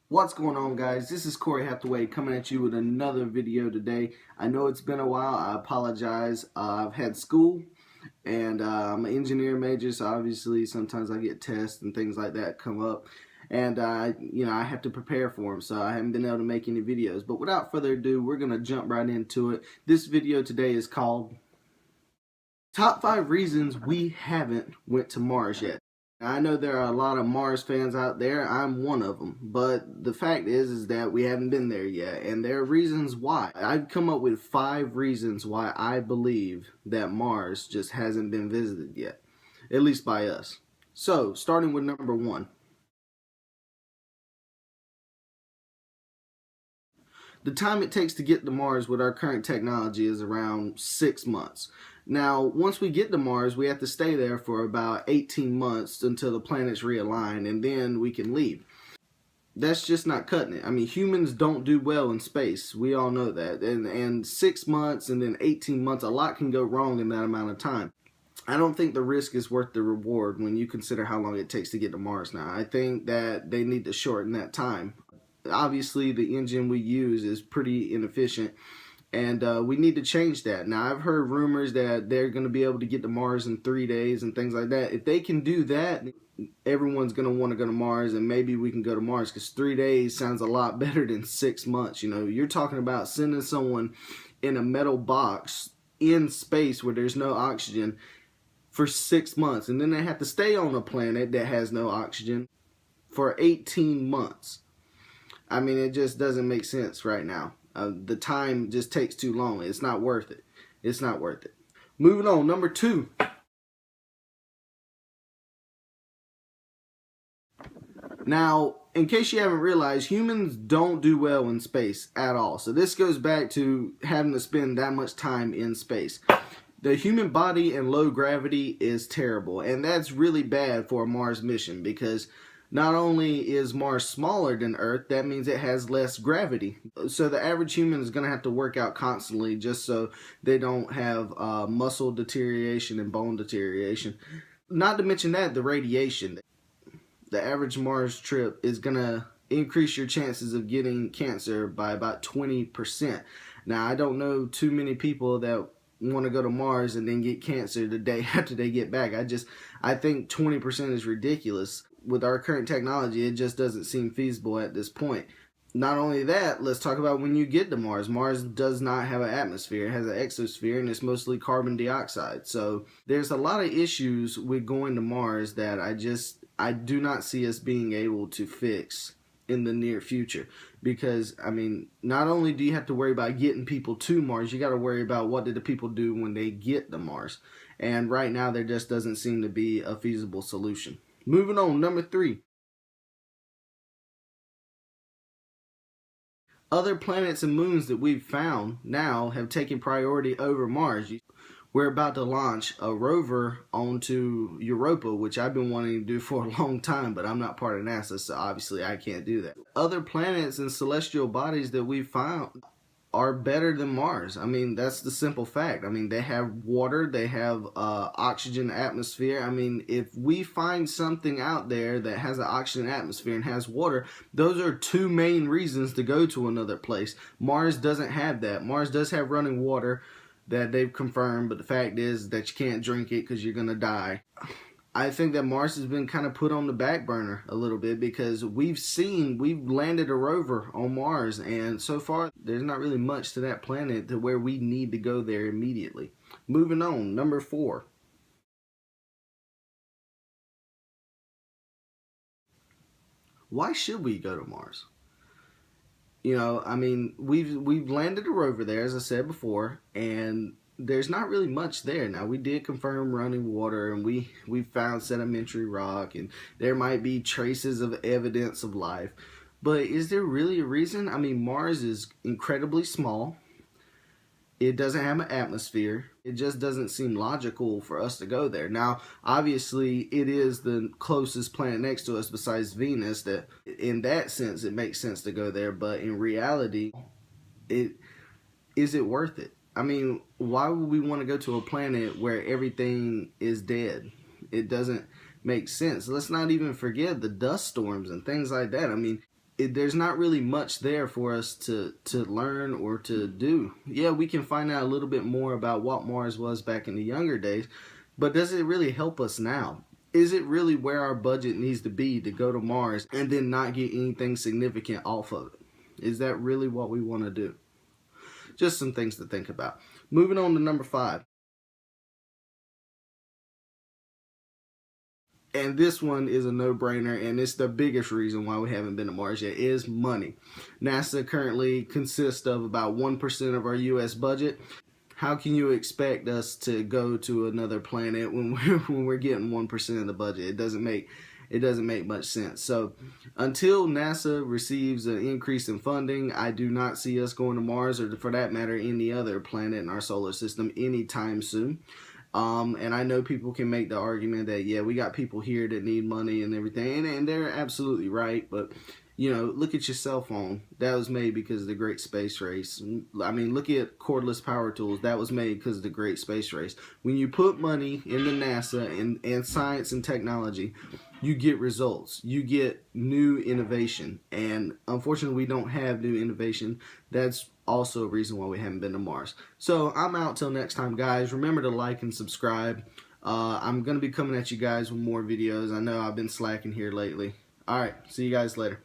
What's going on, guys? This is Corey Hathaway coming at you with another video today. I know it's been a while. I apologize. I've had school and I'm an engineering major, so obviously sometimes I get tests and things like that come up, and I have to prepare for them, so I haven't been able to make any videos. But without further ado, we're gonna jump right into it. This video today is called Top 5 Reasons We Haven't Went to Mars Yet. I know there are a lot of Mars fans out there. I'm one of them. But the fact is that we haven't been there yet. And there are reasons why. I've come up with 5 reasons why I believe that Mars just hasn't been visited yet. At least by us. So, starting with number 1. The time it takes to get to Mars with our current technology is around 6 months. Now, once we get to Mars, we have to stay there for about 18 months until the planets realign, and then we can leave. That's just not cutting it. I mean, humans don't do well in space. We all know that. And 6 months and then 18 months, a lot can go wrong in that amount of time. I don't think the risk is worth the reward when you consider how long it takes to get to Mars now. I think that they need to shorten that time. Obviously, the engine we use is pretty inefficient, and we need to change that. Now, I've heard rumors that they're going to be able to get to Mars in 3 days and things like that. If they can do that, everyone's going to want to go to Mars, and maybe we can go to Mars, because 3 days sounds a lot better than 6 months. You know, you're talking about sending someone in a metal box in space where there's no oxygen for 6 months, and then they have to stay on a planet that has no oxygen for 18 months. I mean, it just doesn't make sense right now. The time just takes too long. It's not worth it. It's not worth it. Moving on, number 2. Now, in case you haven't realized, humans don't do well in space at all. So this goes back to having to spend that much time in space. The human body in low gravity is terrible, and that's really bad for a Mars mission, because not only is Mars smaller than Earth, that means it has less gravity. So the average human is going to have to work out constantly just so they don't have muscle deterioration and bone deterioration. Not to mention that, the radiation. The average Mars trip is going to increase your chances of getting cancer by about 20%. Now, I don't know too many people that want to go to Mars and then get cancer the day after they get back. I think 20% is ridiculous. With our current technology, it just doesn't seem feasible at this point. Not only that, let's talk about when you get to Mars. Mars does not have an atmosphere. It has an exosphere, and it's mostly carbon dioxide. So there's a lot of issues with going to Mars that I do not see us being able to fix in the near future. Because, I mean, not only do you have to worry about getting people to Mars, you got to worry about what did the people do when they get to Mars. And right now, there just doesn't seem to be a feasible solution. Moving on, number 3. Other planets and moons that we've found now have taken priority over Mars. We're about to launch a rover onto Europa, which I've been wanting to do for a long time, but I'm not part of NASA, so obviously I can't do that. Other planets and celestial bodies that we've found are better than Mars. I mean, that's the simple fact. I mean, they have water, they have oxygen atmosphere. I mean, if we find something out there that has an oxygen atmosphere and has water, those are 2 main reasons to go to another place. Mars doesn't have that. Mars does have running water that they've confirmed, but the fact is that you can't drink it because you're going to die. I think that Mars has been kind of put on the back burner a little bit, because we've landed a rover on Mars, and so far there's not really much to that planet to where we need to go there immediately. Moving on, number 4. Why should we go to Mars? You know, I mean, we've landed a rover there, as I said before, and there's not really much there. Now, we did confirm running water, and we found sedimentary rock, and there might be traces of evidence of life. But is there really a reason? I mean, Mars is incredibly small. It doesn't have an atmosphere. It just doesn't seem logical for us to go there. Now, obviously, it is the closest planet next to us besides Venus. That, in that sense, it makes sense to go there. But in reality, is it worth it? I mean, why would we want to go to a planet where everything is dead? It doesn't make sense. Let's not even forget the dust storms and things like that. I mean, there's not really much there for us to learn or to do. Yeah, we can find out a little bit more about what Mars was back in the younger days, but does it really help us now? Is it really where our budget needs to be to go to Mars and then not get anything significant off of it? Is that really what we want to do? Just some things to think about. Moving on to number 5. And this one is a no-brainer, and it's the biggest reason why we haven't been to Mars yet, is money. NASA currently consists of about 1% of our U.S. budget. How can you expect us to go to another planet when we're getting 1% of the budget? It doesn't make much sense. So until NASA receives an increase in funding, I do not see us going to Mars, or for that matter any other planet in our solar system, anytime soon. And I know people can make the argument that, yeah, we got people here that need money and everything, and they're absolutely right, but you know, look at your cell phone. That was made because of the Great Space Race. I mean, look at cordless power tools. That was made because of the Great Space Race. When you put money into NASA and science and technology, you get results. You get new innovation. And unfortunately, we don't have new innovation. That's also a reason why we haven't been to Mars. So I'm out till next time, guys. Remember to like and subscribe. I'm going to be coming at you guys with more videos. I know I've been slacking here lately. Alright, see you guys later.